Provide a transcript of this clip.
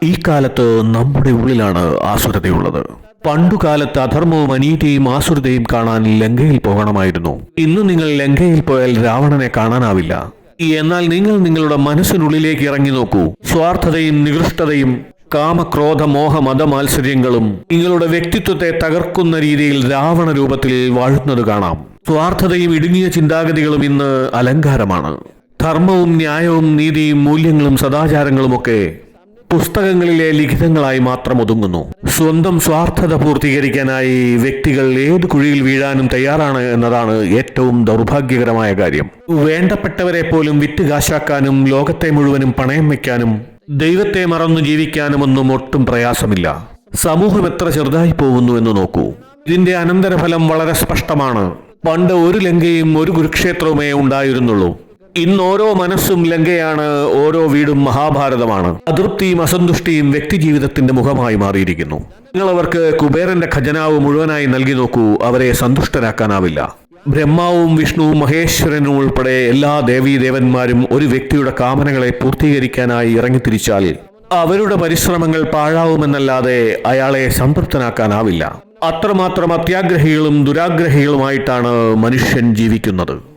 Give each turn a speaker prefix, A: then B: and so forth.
A: ഈ കാലത്ത് നമ്മുടെ ഉള്ളിലാണ് ആസുരതയുള്ളത്. പണ്ടുകാലത്ത് അധർമ്മവും അനീതിയും ആസുരതയും കാണാൻ ലങ്കയിൽ പോകണമായിരുന്നു. ഇന്ന് നിങ്ങൾ ലങ്കയിൽ പോയാൽ രാവണനെ കാണാനാവില്ല. എന്നാൽ നിങ്ങൾ നിങ്ങളുടെ മനസ്സിനുള്ളിലേക്ക് ഇറങ്ങി നോക്കൂ. സ്വാർത്ഥതയും നികൃഷ്ടതയും കാമക്രോധ മോഹ മതമാത്സര്യങ്ങളും നിങ്ങളുടെ വ്യക്തിത്വത്തെ തകർക്കുന്ന രീതിയിൽ രാവണ രൂപത്തിൽ വാഴുന്നത് കാണാം. സ്വാർത്ഥതയും ഇടുങ്ങിയ ചിന്താഗതികളും ഇന്ന് അലങ്കാരമാണ്. ധർമ്മവും ന്യായവും നീതിയും മൂല്യങ്ങളും സദാചാരങ്ങളുമൊക്കെ പുസ്തകങ്ങളിലെ ലിഖിതങ്ങളായി മാത്രം ഒതുങ്ങുന്നു. സ്വന്തം സ്വാർത്ഥത പൂർത്തീകരിക്കാനായി വ്യക്തികൾ ഏത് കുഴിയിൽ വീഴാനും തയ്യാറാണ് എന്നതാണ് ഏറ്റവും ദൗർഭാഗ്യകരമായ കാര്യം. വേണ്ടപ്പെട്ടവരെ പോലും വിറ്റ് കാശാക്കാനും ലോകത്തെ മുഴുവനും പണയം വയ്ക്കാനും ദൈവത്തെ മറന്നു ജീവിക്കാനുമൊന്നും ഒട്ടും പ്രയാസമില്ല. സമൂഹം എത്ര ചെറുതായി പോകുന്നു എന്ന് നോക്കൂ. ഇതിന്റെ അനന്തരഫലം വളരെ സ്പഷ്ടമാണ്. പണ്ട് ഒരു ലങ്കയും ഒരു കുരുക്ഷേത്രവുമേ ഉണ്ടായിരുന്നുള്ളൂ. ഇന്ന് ഓരോ മനസ്സും ലങ്കയാണ്, ഓരോ വീടും മഹാഭാരതമാണ്. അതൃപ്തിയും അസന്തുഷ്ടിയും വ്യക്തിജീവിതത്തിന്റെ മുഖമായി മാറിയിരിക്കുന്നു. നിങ്ങൾ അവർക്ക് കുബേരന്റെ ഖജനാവ് മുഴുവനായി നൽകി നോക്കൂ, അവരെ സന്തുഷ്ടരാക്കാനാവില്ല. ബ്രഹ്മാവും വിഷ്ണുവും മഹേശ്വരനും ഉൾപ്പെടെ എല്ലാ ദേവീദേവന്മാരും ഒരു വ്യക്തിയുടെ കാമനകളെ പൂർത്തീകരിക്കാനായി ഇറങ്ങിത്തിരിച്ചാൽ അവരുടെ പരിശ്രമങ്ങൾ പാഴാവുമെന്നല്ലാതെ അയാളെ സംതൃപ്തനാക്കാനാവില്ല. അത്രമാത്രം അത്യാഗ്രഹികളും ദുരാഗ്രഹികളുമായിട്ടാണ് മനുഷ്യൻ ജീവിക്കുന്നത്.